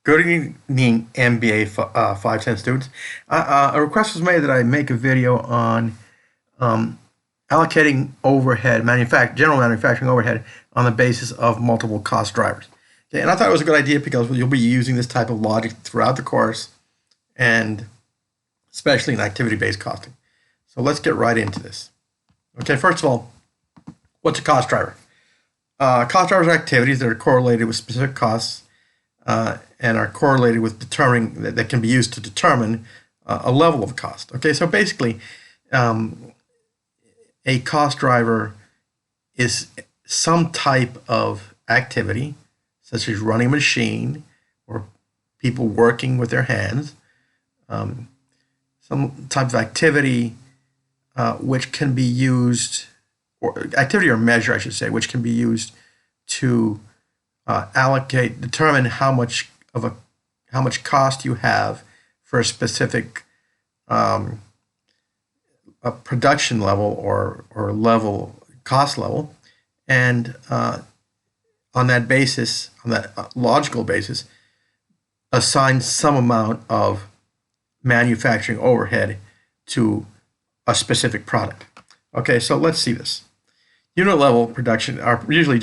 Good evening, MBA 510 students. A request was made that I make a video on um, allocating overhead, general manufacturing overhead on the basis of multiple cost drivers. Okay, and I thought it was a good idea because you'll be using this type of logic throughout the course, and especially in activity-based costing. So let's get right into this. Okay, first of all, what's a cost driver? Cost drivers are activities that are correlated with specific costs and are correlated with determining that can be used to determine a level of cost. Okay, so basically, a cost driver is some type of activity, such as running a machine or people working with their hands, some type of activity which can be used, or activity or measure, I should say, which can be used to determine how much cost you have for a specific a production level or cost level, and on that basis, on that logical basis, assign some amount of manufacturing overhead to a specific product. Okay, so let's see this. Unit level production are usually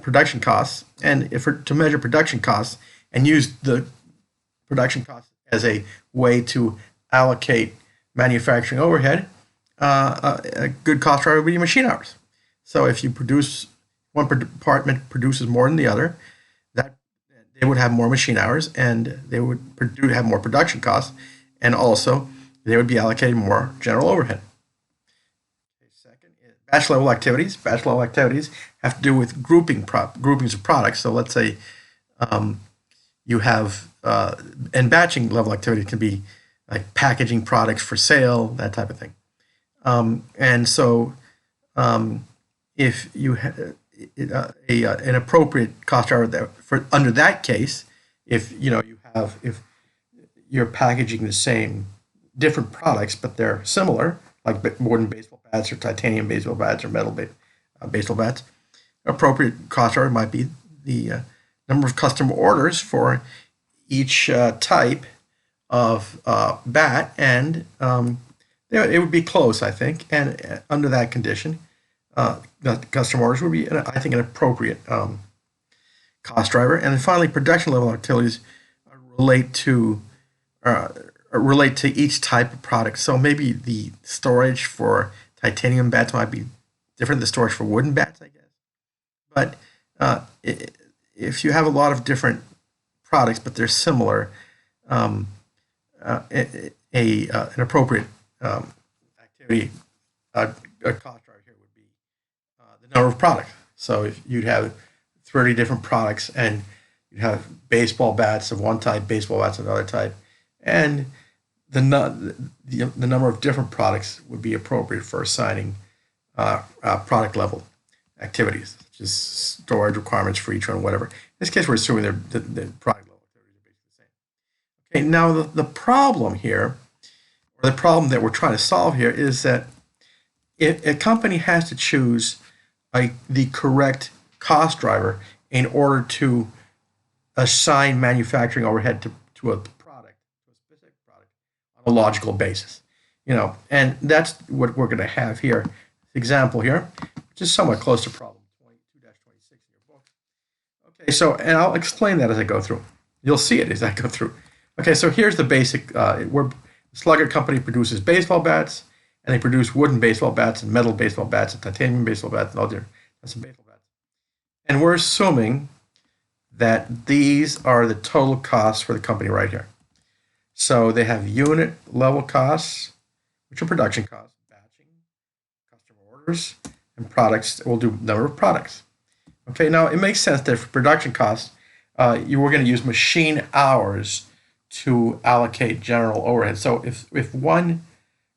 production costs, and to measure production costs and use the production costs as a way to allocate manufacturing overhead, a good cost driver would be machine hours. So if you produce, one department produces more than the other, that they would have more machine hours, and they would have more production costs, and also they would be allocated more general overhead. Second, batch level activities. Batch level activities have to do with groupings of products. So let's say you have, and batching level activity can be like packaging products for sale, that type of thing. And so if you have an appropriate cost driver under that case, if you're packaging the same different products but they're similar, like wooden baseball bats or titanium baseball bats or metal baseball bats, appropriate cost driver might be the number of custom orders for each type of bat, and it would be close, I think, and under that condition, the custom orders would be, I think, an appropriate cost driver. And then finally, production level activities relate to each type of product. So maybe the storage for titanium bats might be different than the storage for wooden bats, I guess. But if you have a lot of different products but they're similar, an appropriate activity, a cost driver here would be the number of products. So if you'd have 30 different products, and you'd have baseball bats of one type, baseball bats of another type, and the number of different products would be appropriate for assigning product level activities, such as storage requirements for each one, whatever. In this case, we're assuming the product level activities are basically the same. Okay, now the problem here, or the problem that we're trying to solve here, is that a company has to choose the correct cost driver in order to assign manufacturing overhead to a product, to a specific product, on a logical basis. And that's what we're going to have here. Example here, which is somewhat close to problem 22-26 in your book. Okay, so, and I'll explain that as I go through. You'll see it as I go through. Okay, so here's the basic. Slugger Company produces baseball bats, and they produce wooden baseball bats and metal baseball bats and titanium baseball bats and all different types of baseball bats. And we're assuming that these are the total costs for the company right here. So they have unit level costs, which are production costs, batching, customer orders, and products. We'll do number of products. Okay, now it makes sense that for production costs, you were going to use machine hours to allocate general overhead. So if one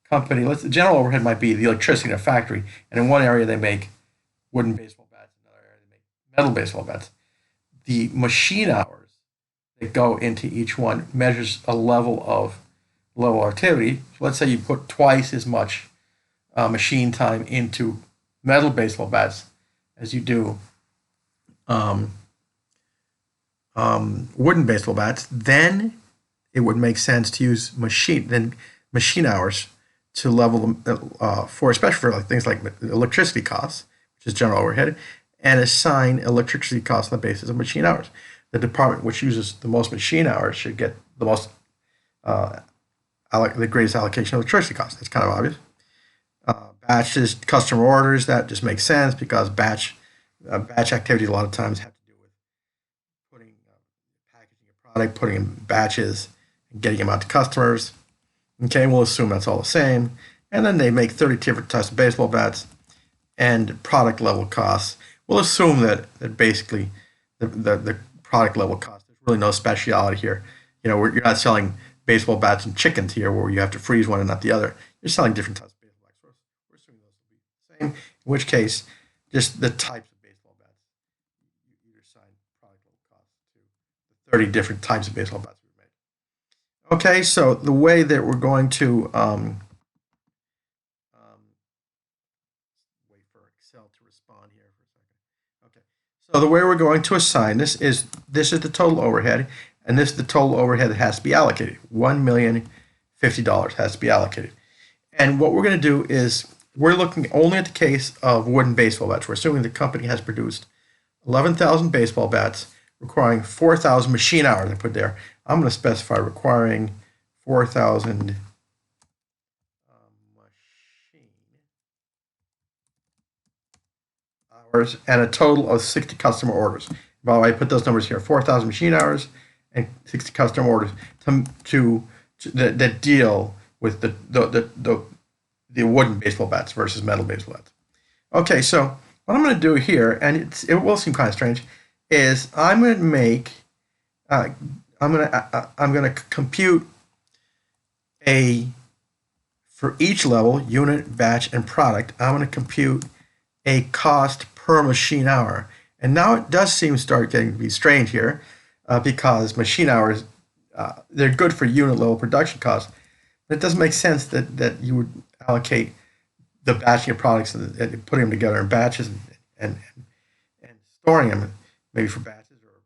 company, the general overhead might be the electricity in a factory, and in one area they make wooden baseball bats, in another area they make metal baseball bats. The machine hours that go into each one measures a level of activity. So let's say you put twice as much machine time into metal baseball bats as you do wooden baseball bats, then it would make sense to use machine hours to level them for, especially for like things like electricity costs, which is general overhead, and assign electricity costs on the basis of machine hours. The department which uses the most machine hours should get the most the greatest allocation of electricity costs. That's kind of obvious. Batches, customer orders, that just makes sense because batch activities a lot of times have to do with putting packaging a product, putting in batches, and getting them out to customers. Okay, we'll assume that's all the same. And then they make 30 different types of baseball bats and product level costs. We'll assume that basically the product level cost, there's really no speciality here. You're not selling baseball bats and chickens here where you have to freeze one and not the other. You're selling different types of baseball bats. We're assuming those will be the same, in which case, just the types of baseball bats, you assign product level costs to the 30 different types of baseball bats we made. Okay, so the way that we're going to wait for Excel to respond here for a second. Okay, so the way we're going to assign this is the total overhead, and this is the total overhead that has to be allocated. $1,050,000 has to be allocated. And what we're going to do is we're looking only at the case of wooden baseball bats. We're assuming the company has produced 11,000 baseball bats requiring 4,000 machine hours. I put there. I'm going to specify requiring 4,000 machine hours and a total of 60 customer orders. By the way, I put those numbers here: 4,000 machine hours and 60 customer orders that deal with the wooden baseball bats versus metal baseball bats. Okay, so what I'm going to do here, and it will seem kind of strange, is I'm going to make I'm going to compute for each level, unit, batch, and product. I'm going to compute a cost per machine hour. And now it does start getting to be strange here because machine hours, they're good for unit level production costs. But it doesn't make sense that you would allocate the batching of products and putting them together in batches and storing them maybe for batches, or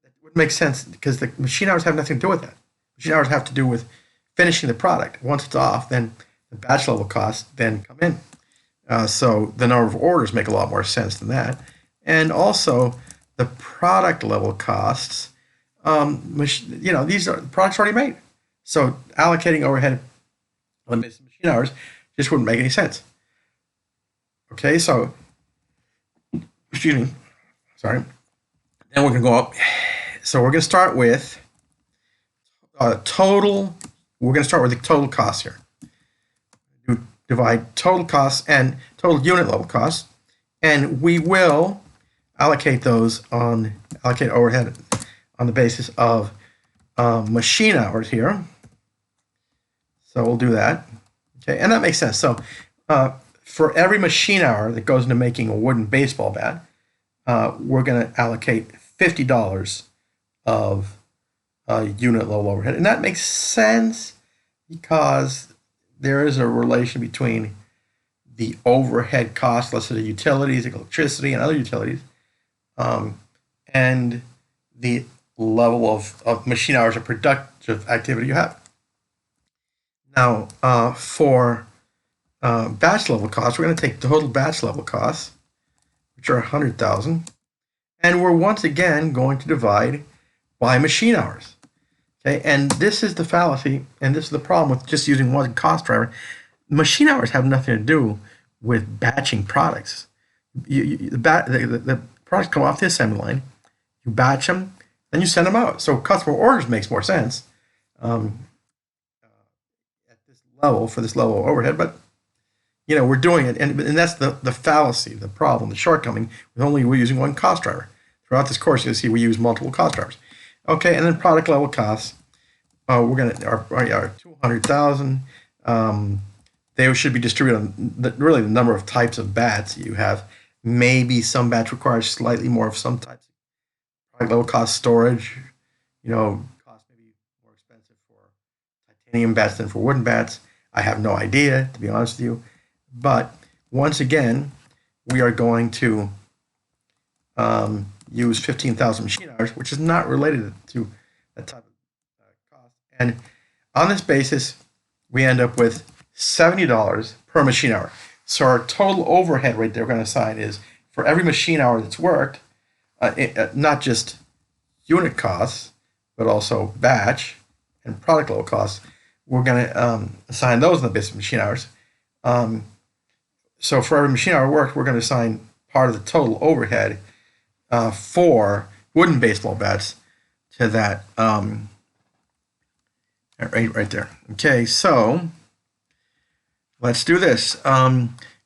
it wouldn't make sense because the machine hours have nothing to do with that. Machine hours have to do with finishing the product. Once it's off, then the batch level costs then come in. So the number of orders make a lot more sense than that. And also the product level costs, these are products already made. So allocating overhead on machine hours just wouldn't make any sense. Okay, so, excuse me, sorry. Then we're going to go up. So we're going to start with total. We're going to start with the total costs here. Divide total costs and total unit level costs, and we will allocate overhead on the basis of machine hours here. So we'll do that. Okay, and that makes sense. So for every machine hour that goes into making a wooden baseball bat, we're going to allocate $50 of unit level overhead, and that makes sense because there is a relation between the overhead costs, let's say the utilities, like electricity and other utilities, and the level of machine hours of productive activity you have. Now, for batch level costs, we're going to take total batch level costs, which are 100,000, and we're once again going to divide by machine hours. Okay, and this is the fallacy, and this is the problem with just using one cost driver. Machine hours have nothing to do with batching products. The products come off the assembly line, you batch them, then you send them out. So customer orders makes more sense at this level, for this level of overhead, but we're doing it, and that's the fallacy, the problem, the shortcoming with only using one cost driver. Throughout this course, you'll see we use multiple cost drivers. Okay, and then product level costs. We're going to are 200,000. They should be distributed on really the number of types of bats you have. Maybe some bats require slightly more of some types of product level cost storage. Cost maybe more expensive for titanium bats than for wooden bats. I have no idea, to be honest with you. But once again, we are going to use 15,000 machine hours, which is not related to that type of cost. And on this basis, we end up with $70 per machine hour. So our total overhead rate that we're going to assign is for every machine hour that's worked, not just unit costs, but also batch and product level costs. We're going to assign those in the basis of machine hours. So for every machine hour worked, we're going to assign part of the total overhead for wooden baseball bats to that right there. Okay, so let's do this.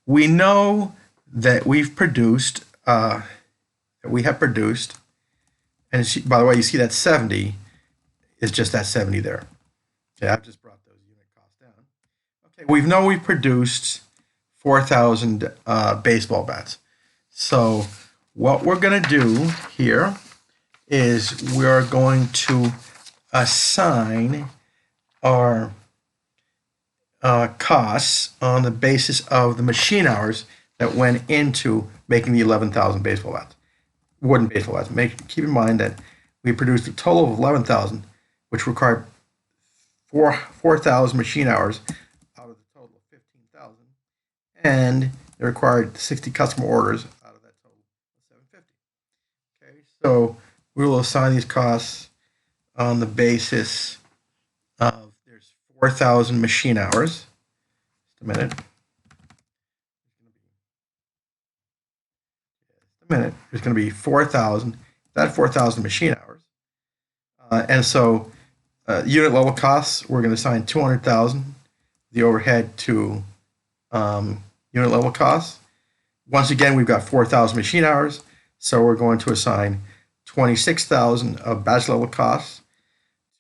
We know that we have produced, and by the way, you see that 70 is just that 70 there. Okay, I've just brought those unit costs down. Okay, we've produced 4,000 baseball bats. So what we're going to do here is we're going to assign our costs on the basis of the machine hours that went into making the 11,000 baseball bats, wooden baseball bats. Keep in mind that we produced a total of 11,000, which required 4,000 machine hours out of the total of 15,000, and it required 60 customer orders out of that total of 750. Okay, so we will assign these costs on the basis of there's 4,000 machine hours. Just a minute. There's going to be 4,000. That 4,000 machine hours, and so unit level costs, we're going to assign 200,000 the overhead to unit level costs. Once again, we've got 4,000 machine hours, so we're going to assign 26,000 of batch level costs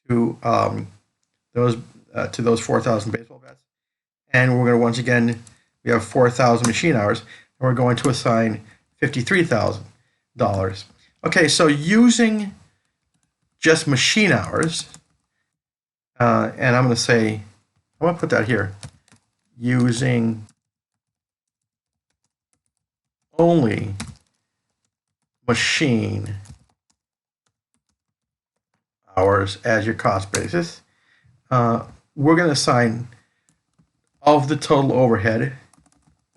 to those 4,000 baseball bats. And we're going to, once again, we have 4,000 machine hours, and we're going to assign $53,000. Okay, so using just machine hours, and I'm going to put that here, using only machine hours as your cost basis, we're going to assign of the total overhead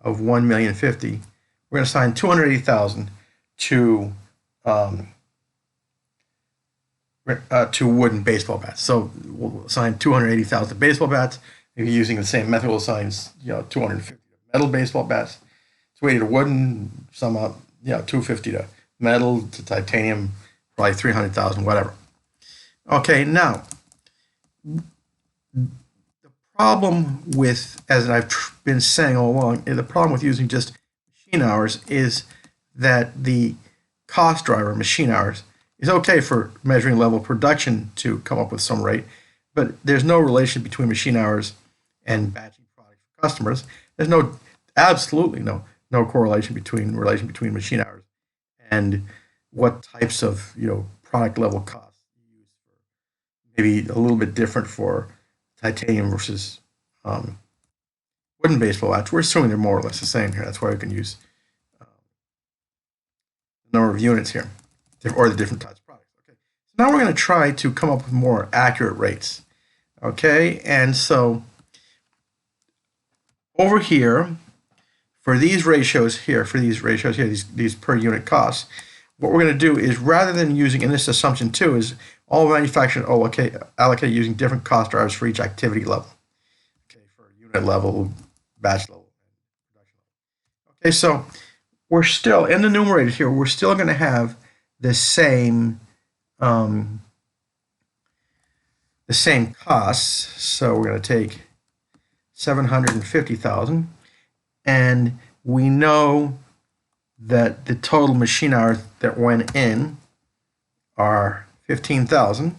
of $1,050,000, we're going to assign $280,000 to wooden baseball bats. So we'll assign $280,000 to baseball bats. Maybe using the same method, we'll assign $250,000 to metal baseball bats, $280,000 to wooden, some $250,000 to metal, to titanium, probably $300,000, whatever. Okay, now the problem with, as I've been saying all along, the problem with using just machine hours is that the cost driver, machine hours, is okay for measuring level of production to come up with some rate, but there's no relation between machine hours and batching products for customers. There's absolutely no correlation between machine hours and what types of product level costs you use. Maybe a little bit different for titanium versus wooden baseball bats. We're assuming they're more or less the same here. That's why we can use the number of units here, or the different types of products. Okay. So now we're going to try to come up with more accurate rates. Okay, and so over here, for these ratios here, these per unit costs, what we're going to do is, rather than using, in this assumption too, is all manufacturers allocate using different cost drivers for each activity level. Okay, for unit level, batch level, and production level. Okay, so we're still, in the numerator here, we're still going to have the same costs. So we're going to take 750,000, and we know that the total machine hours that went in are 15,000.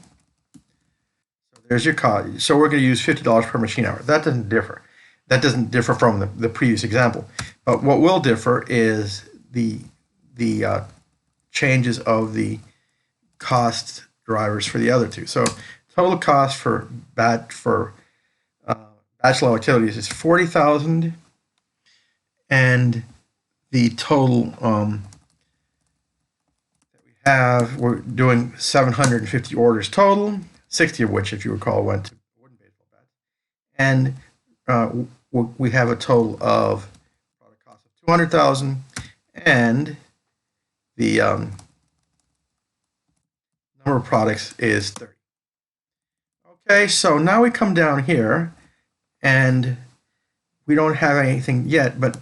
So there's your cost. So we're going to use $50 per machine hour. That doesn't differ. That doesn't differ from the previous example. But what will differ is the changes of the cost drivers for the other two. So total cost for batch level activities is 40,000, and the total that we we're doing 750 orders total, 60 of which, if you recall, went to wooden baseball bats. And we have a total of product cost of 200,000, and the number of products is 30. Okay, so now we come down here, and we don't have anything yet, but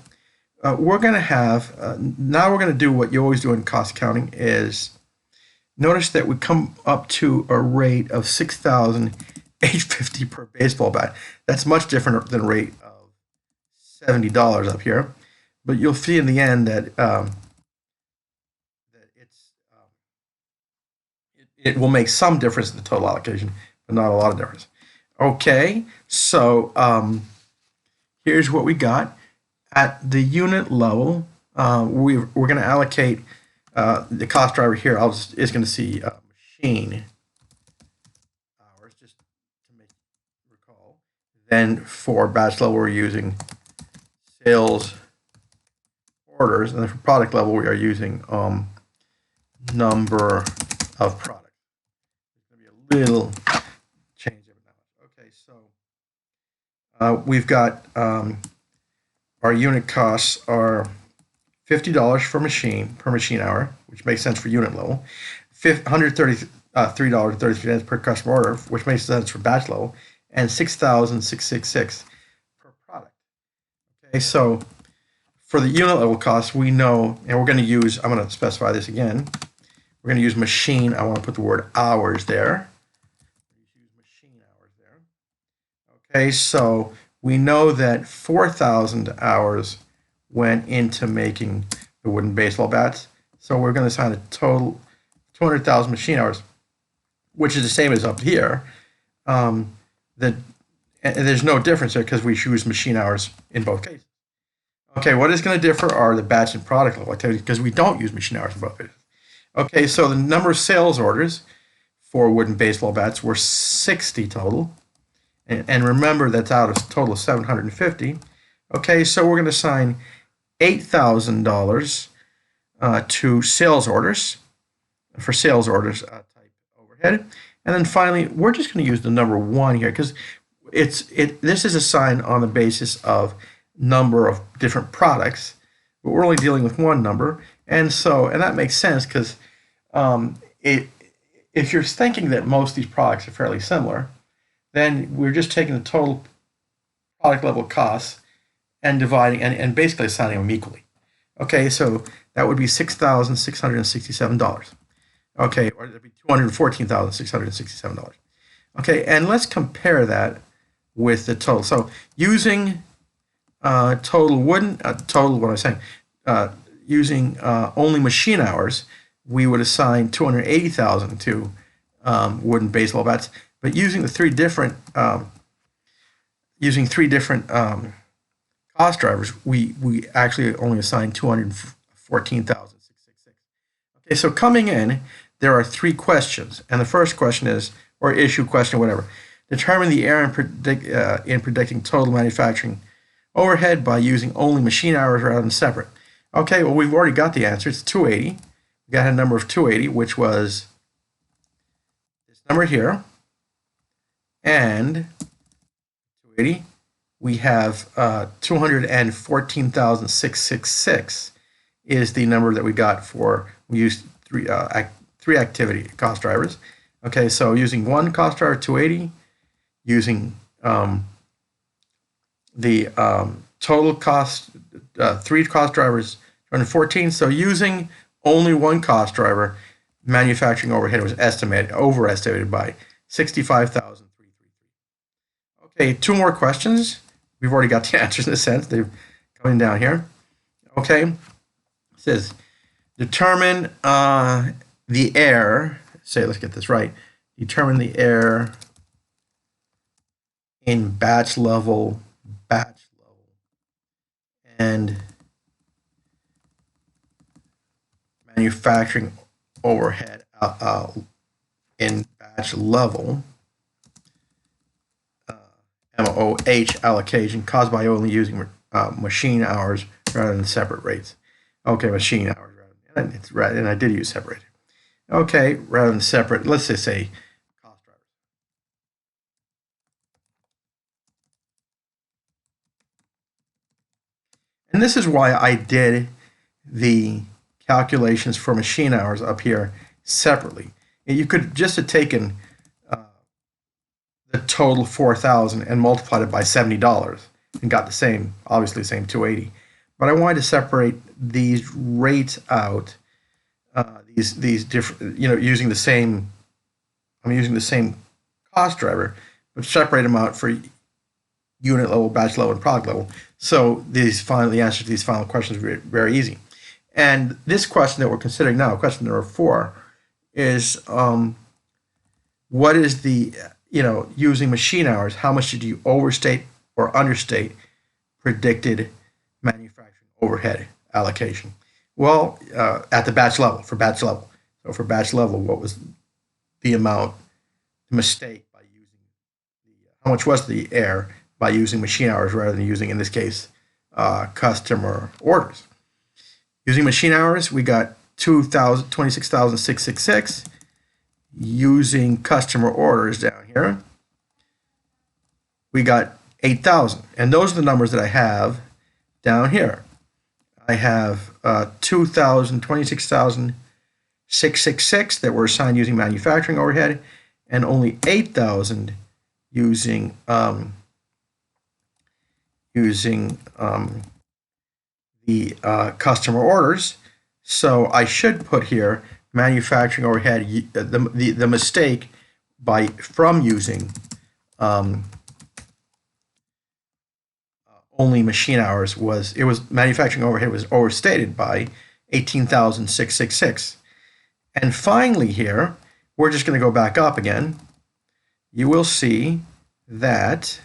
we're going to have, now we're going to do what you always do in cost accounting is, notice that we come up to a rate of $6,850 per baseball bat. That's much different than a rate of $70 up here, but you'll see in the end that it will make some difference in the total allocation, but not a lot of difference. Okay, so here's what we got. At the unit level, we're going to allocate the cost driver here. Is going to see machine hours, just to make recall. Then for batch level, we're using sales orders, and then for product level, we are using number of products. There's going to be a little change every now and then. Okay, so we've got our unit costs are $50 per machine hour, which makes sense for unit level. $133.33 per customer order, which makes sense for batch level, and $6,666 per product. Okay, so for the unit level cost, we know, and we're going to use, I'm going to specify this again. We're going to use machine. I want to put the word hours there. Use machine hours there. Okay, so we know that 4,000 hours went into making the wooden baseball bats. So we're going to assign a total 200,000 machine hours, which is the same as up here. And there's no difference there because we use machine hours in both cases. Okay, what is going to differ are the batch and product level activities because we don't use machine hours in both cases. Okay, so the number of sales orders for wooden baseball bats were 60 total. And remember, that's out of a total of 750. Okay, so we're going to assign $8,000 to sales orders, for sales orders type overhead. And then finally, we're just going to use the number 1 here because this is assigned on the basis of number of different products, but we're only dealing with one number. And that makes sense because if you're thinking that most of these products are fairly similar, then we're just taking the total product level costs and dividing and basically assigning them equally. Okay, so that would be $6,667. Okay, or that'd be $214,667. Okay, and let's compare that with the total. So using total wooden, total, what am I saying? Using only machine hours, we would assign $280,000 to wooden baseball bats. But using the three different cost drivers, we actually only assign $214,666. Okay, so coming in, there are 3 questions, and the first question is, or issue question, whatever. Determine the error in predicting total manufacturing overhead by using only machine hours rather than separate. Okay, well, we've already got the answer. It's 280. We got a number of 280, which was this number here. And 280, we have 214,666 is the number that we got for, we used three activity cost drivers. Okay, so using one cost driver, 280, using the total cost, 3 cost drivers, 214. So using only one cost driver, manufacturing overhead was overestimated by 65,333. Okay, 2 more questions. We've already got the answers in a sense. They're coming down here. Okay, it says determine the error. Let's get this right. Determine the error in batch level, and manufacturing overhead in batch level. MOH allocation caused by only using machine hours rather than separate rates. Okay, machine hours rather than, it's right, and I did use separate. Okay, rather than separate, let's just say cost drivers. And this is why I did the calculations for machine hours up here separately. And you could just have taken uh, the total 4,000 and multiplied it by $70 and got the same, obviously the same 280. But I wanted to separate these rates out, these different, using the same. I'm using the same cost driver, but separate them out for unit level, batch level, and product level. So the answers to these final questions are very easy. And this question that we're considering now, question number 4, is what is the, using machine hours, how much did you overstate or understate predicted manufacturing overhead allocation? Well, at the batch level, for batch level. So for batch level, what was the amount, the mistake by using how much was the error by using machine hours rather than using, in this case, customer orders? Using machine hours, we got 26,666. Using customer orders down here, we got 8,000. And those are the numbers that I have down here. I have 26,666 that were assigned using manufacturing overhead, and only 8,000 using the customer orders. So I should put here manufacturing overhead, the mistake from using only machine hours was manufacturing overhead was overstated by 18,666. And finally here, we're just going to go back up again. You will see that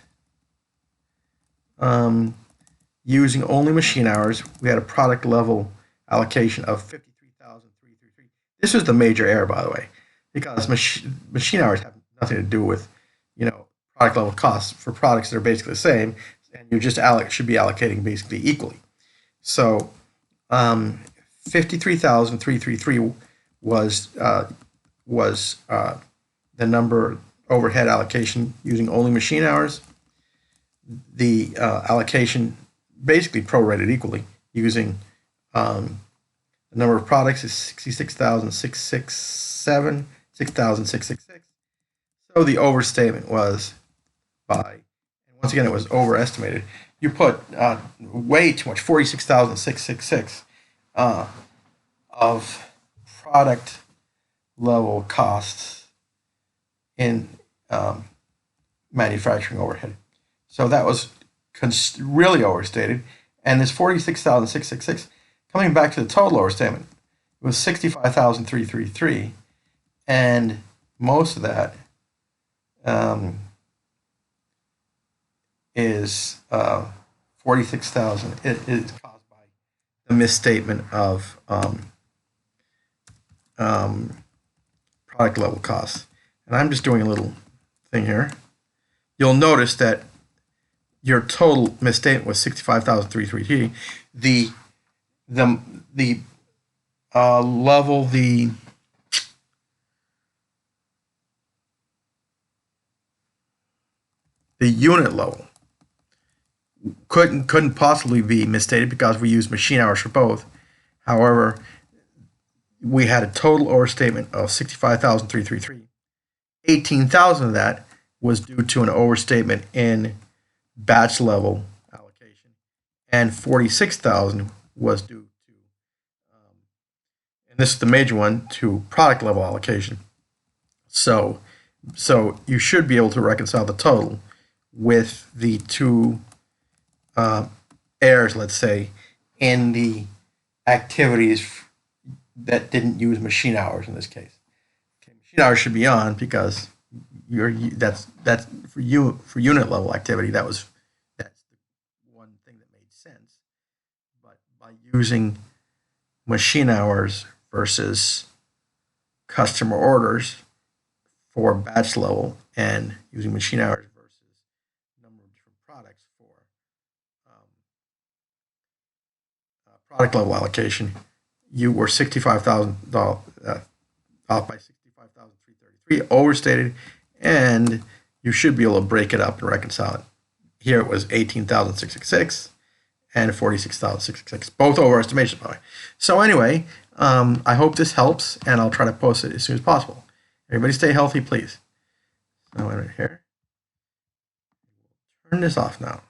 using only machine hours, we had a product level allocation of 53,333. This was the major error, by the way, because machine hours have nothing to do with, product level costs for products that are basically the same, and you just should be allocating basically equally. So 53,333 was the number overhead allocation using only machine hours. The allocation basically prorated equally using the number of products is 66,667, 6,666. So the overstatement was and once again, it was overestimated. You put way too much, 46,666 of product level costs in manufacturing overhead. So that was really overstated. And this 46,666, coming back to the total overstatement, it was 65,333. And most of that is 46,000. It is caused by the misstatement of product level costs. And I'm just doing a little thing here. You'll notice that your total misstatement was 65,333. The level, the unit level couldn't possibly be misstated because we used machine hours for both. However, we had a total overstatement of 65,333. 18,000 of that was due to an overstatement in batch level allocation, and 46,000 was due to, and this is the major one, to product level allocation. So you should be able to reconcile the total with the two errors, let's say, in the activities that didn't use machine hours in this case. Okay, machine hours should be on because that's for unit level activity. That's the one thing that made sense. But by using machine hours versus customer orders for batch level and using machine hours versus number of different products for product level allocation, you were $65,000 off by 65,333, overstated, and you should be able to break it up and reconcile it. Here it was 18,666 and 46,666, both overestimations, by the way. So anyway, I hope this helps, and I'll try to post it as soon as possible. Everybody stay healthy, please. So right here. Turn this off now.